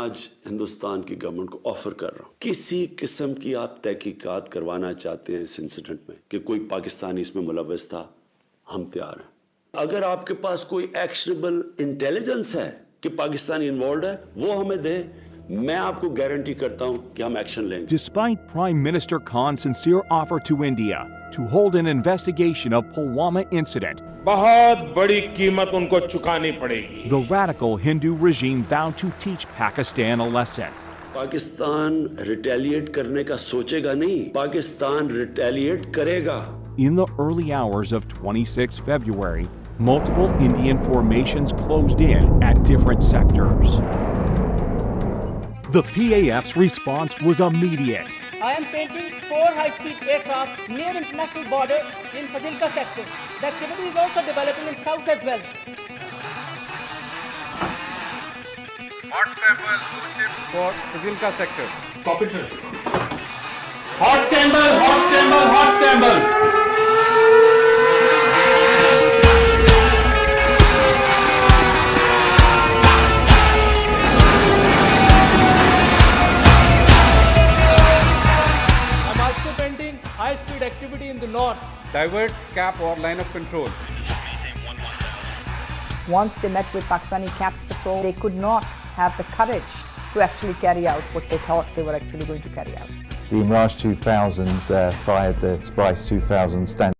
आज हिंदुस्तान की गवर्नमेंट को ऑफर कर रहा हूं, किसी किस्म की आप तहकीकात करवाना चाहते हैं इस इंसिडेंट में कि कोई पाकिस्तानी इसमें मुलव्वस था, हम तैयार हैं। अगर आपके पास कोई एक्शनेबल इंटेलिजेंस है कि पाकिस्तानी इन्वॉल्व है, वो हमें दे, मैं आपको गारंटी करता हूं कि हम एक्शन लेंगे। Despite Prime Minister Khan's sincere offer to India to hold an investigation of Pulwama incident, बहुत बड़ी कीमत उनको चुकानी पड़ेगी। the radical Hindu regime vowed to teach Pakistan a lesson. Pakistan retaliate करने का सोचेगा नहीं, पाकिस्तान रिटेलिएट करेगा। In the early hours of 26 February, multiple Indian formations closed in at different sectors. The PAF's response was immediate. I am painting 4 high-speed aircraft near international border in Fazilka sector. The activity is also developing in south as well. Hot scramble, ship for Fazilka sector. Copy, sir. Hot scramble, hot scramble, hot scramble. High-speed activity in the north. Divert, cap or line of control. Once they met with Pakistani CAPS patrol, they could not have the courage to actually carry out what they thought they were actually going to carry out. The Mirage 2000s fired the Spice 2000 standard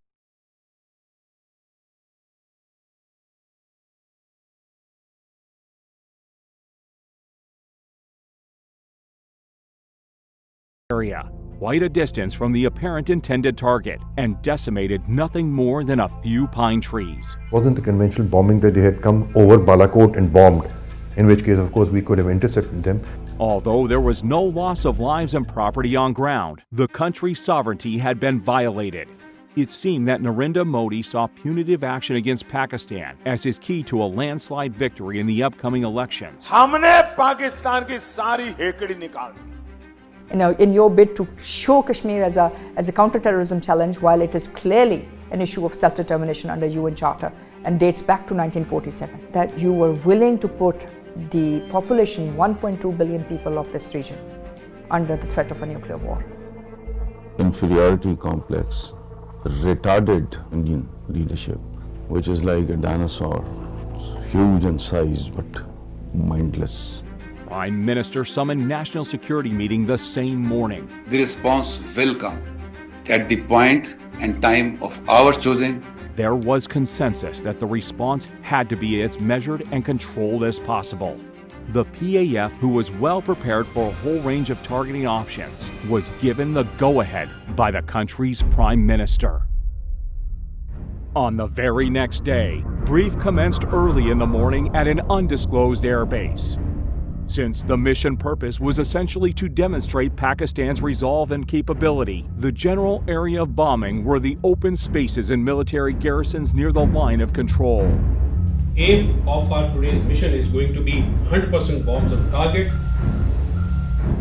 area, quite a distance from the apparent intended target, and decimated nothing more than a few pine trees. Wasn't the conventional bombing that they had come over Balakot and bombed, in which case, of course, we could have intercepted them. Although there was no loss of lives and property on ground, the country's sovereignty had been violated. It seemed that Narendra Modi saw punitive action against Pakistan as his key to a landslide victory in the upcoming elections. हमने पाकिस्तान की सारी हेकड़ी निकाल दी। In your bid to show Kashmir as a counter-terrorism challenge, while it is clearly an issue of self-determination under UN Charter and dates back to 1947, that you were willing to put the population, 1.2 billion people of this region, under the threat of a nuclear war. Inferiority complex retarded Indian leadership, which is like a dinosaur, huge in size but mindless. Prime Minister summoned national security meeting the same morning. The response will come at the point and time of our choosing. There was consensus that the response had to be as measured and controlled as possible. The PAF, who was well prepared for a whole range of targeting options, was given the go-ahead by the country's Prime Minister. On the very next day, brief commenced early in the morning at an undisclosed airbase. Since the mission purpose was essentially to demonstrate Pakistan's resolve and capability, the general area of bombing were the open spaces and military garrisons near the line of control. Aim of our today's mission is going to be 100% bombs on target,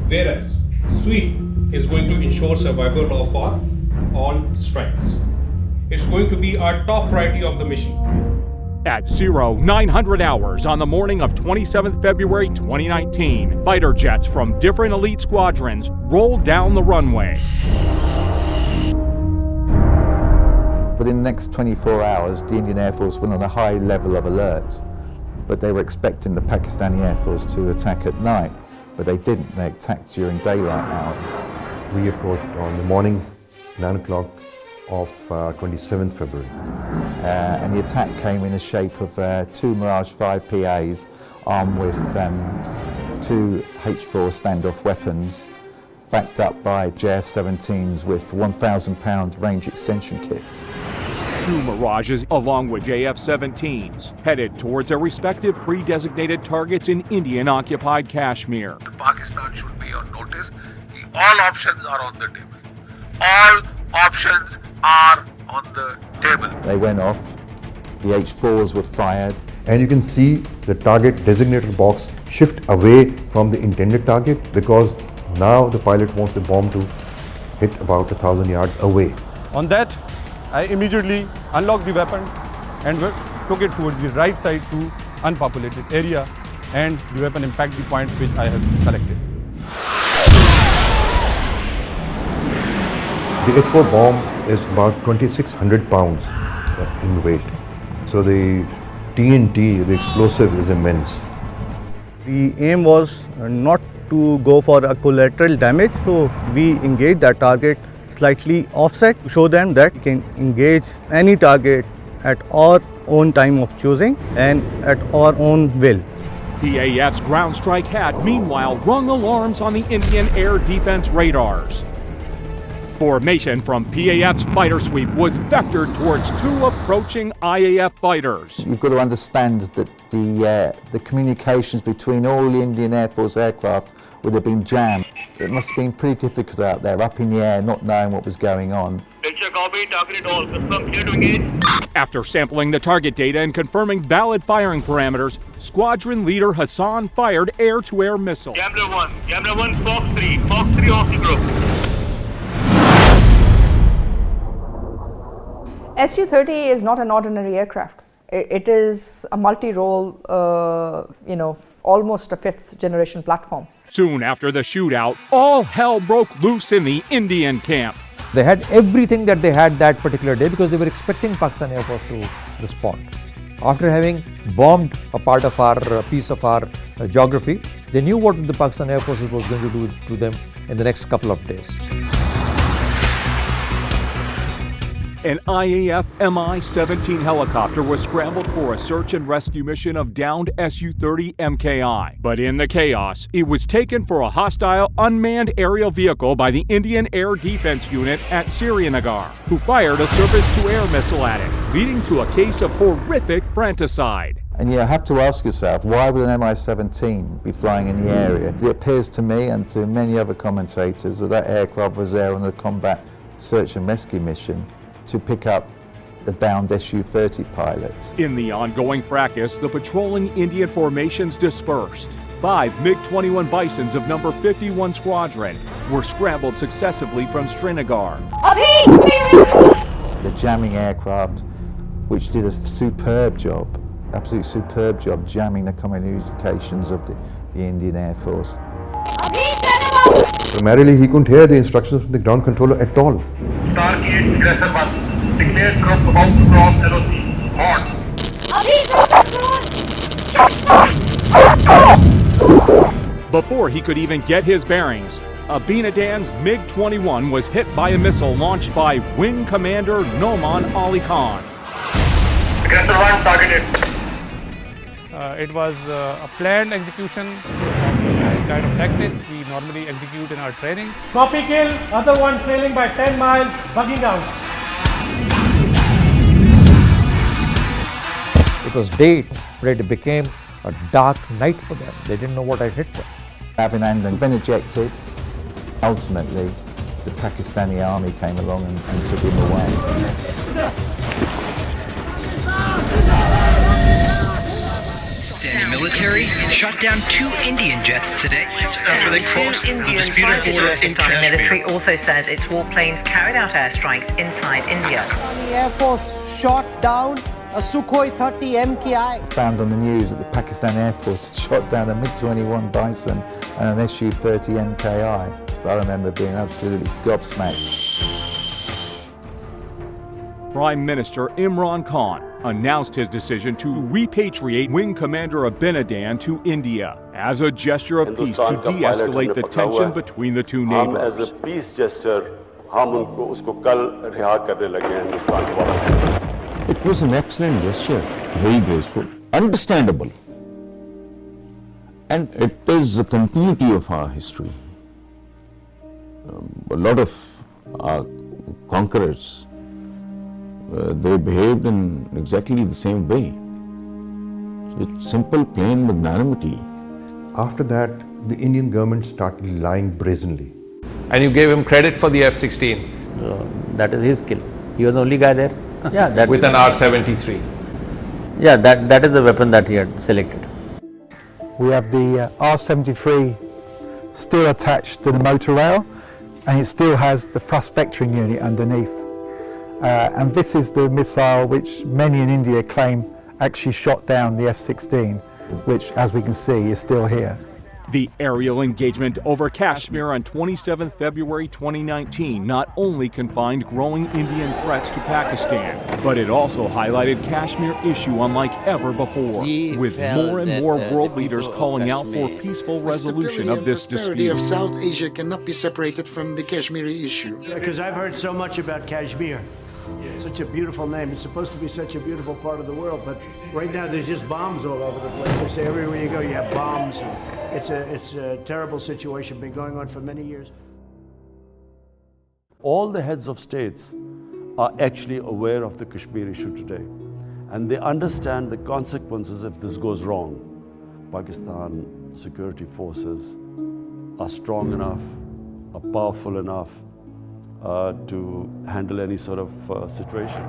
whereas sweep is going to ensure survival of our all strikes. It's going to be our top priority of the mission. At 0900 hours on the morning of 27th February 2019, fighter jets from different elite squadrons rolled down the runway. Within the next 24 hours, the Indian Air Force went on a high level of alert, but they were expecting the Pakistani Air Force to attack at night, but they didn't. They attacked during daylight hours. We approached on the morning, 9 o'clock of 27th February. And the attack came in the shape of 2 Mirage 5 PAs armed with 2 H4 standoff weapons, backed up by JF-17s with 1,000-pound range extension kits. 2 Mirages, along with JF-17s, headed towards their respective pre-designated targets in Indian-occupied Kashmir. Pakistan should be on notice. All options are on the table. All options are on the table. They went off, the H4s were fired. And you can see the target designated box shift away from the intended target because now the pilot wants the bomb to hit about 1,000 yards away. On that, I immediately unlocked the weapon and took it towards the right side to unpopulated area and the weapon impact the point which I have selected. The 8-4 bomb is about 2,600 pounds in weight. So the TNT, the explosive, is immense. The aim was not to go for a collateral damage, so we engaged that target slightly offset to show them that we can engage any target at our own time of choosing and at our own will. PAF's ground strike had, meanwhile, rung alarms on the Indian air defense radars. Formation from PAF's fighter sweep was vectored towards two approaching IAF fighters. You've got to understand that the communications between all the Indian Air Force aircraft would have been jammed. It must have been pretty difficult out there, up in the air, not knowing what was going on. After sampling the target data and confirming valid firing parameters, squadron leader Hassan fired air-to-air missiles. Gambler 1, Fox 3 off the group. Su-30 is not an ordinary aircraft. It is a multi-role, almost a fifth-generation platform. Soon after the shootout, all hell broke loose in the Indian camp. They had everything that they had that particular day because they were expecting Pakistan Air Force to respond. After having bombed a part of our piece of our geography, they knew what the Pakistan Air Force was going to do to them in the next couple of days. An IAF Mi-17 helicopter was scrambled for a search and rescue mission of downed Su-30 MKI. But in the chaos, it was taken for a hostile unmanned aerial vehicle by the Indian Air Defense Unit at Srinagar, who fired a surface-to-air missile at it, leading to a case of horrific fratricide. And you have to ask yourself, why would an Mi-17 be flying in the area? It appears to me and to many other commentators that that aircraft was there on a combat search and rescue mission to pick up the downed Su-30 pilot. In the ongoing fracas, the patrolling Indian formations dispersed. 5 MiG-21 Bisons of number 51 Squadron were scrambled successively from Srinagar. The jamming aircraft, which did a superb job, absolutely superb job jamming the communications of the Indian Air Force. Primarily, he couldn't hear the instructions from the ground controller at all. Stargate Aggressor 1, declared group about to cross LOC. On. Before he could even get his bearings, Abinadan's MiG-21 was hit by a missile launched by Wing Commander Noman Ali Khan. Aggressor 1 targeted. It was a planned execution of the kind of tactics we normally execute in our training. Copy kill, other one trailing by 10 miles, bugging out. It was day, but it became a dark night for them. They didn't know what had hit them. Abhinandan been ejected. Ultimately, the Pakistani army came along and took him away. Military shot down 2 Indian jets today after they crossed the disputed border in Kashmir. Military also says its warplanes carried out airstrikes inside India. The Air Force shot down a Sukhoi 30 MKI. Found on the news that the Pakistan Air Force had shot down a MiG-21 Bison and an Su-30 MKI. So I remember being absolutely gobsmacked. Prime Minister Imran Khan announced his decision to repatriate Wing Commander Abinadan to India as a gesture of peace to de-escalate the tension between the two neighbors. As a peace gesture, It was an excellent gesture, very graceful, understandable. And it is the continuity of our history. A lot of our conquerors, they behaved in exactly the same way. It's simple, plain magnanimity. After that, the Indian government started lying brazenly. And you gave him credit for the F-16? That is his skill. He was the only guy there. Yeah, that with an R-73. Yeah, that is the weapon that he had selected. We have the R-73 still attached to the motor rail, and it still has the thrust vectoring unit underneath. And this is the missile which many in India claim actually shot down the F-16. which, as we can see, is still here. The aerial engagement over Kashmir on 27 February 2019 not only confined growing Indian threats to Pakistan, but it also highlighted Kashmir issue unlike ever before, with more and more world leaders calling out for peaceful resolution of this prosperity dispute. of South Asia cannot be separated from the Kashmiri issue. Because I've heard so much about Kashmir. Such a beautiful name. It's supposed to be such a beautiful part of the world, but right now there's just bombs all over the place. They say everywhere you go you have bombs. It's a terrible situation, been going on for many years. All the heads of states are actually aware of the Kashmir issue today, and they understand the consequences if this goes wrong. Pakistan security forces are strong enough, are powerful enough to handle any sort of situation.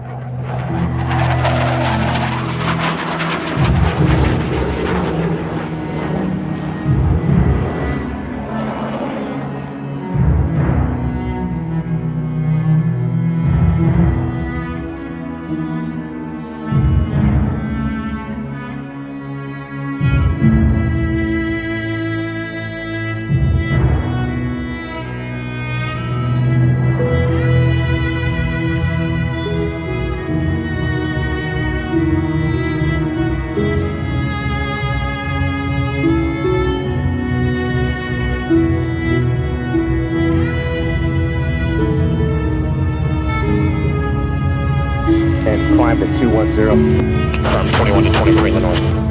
And climb at 210, 21 to 23 in the north.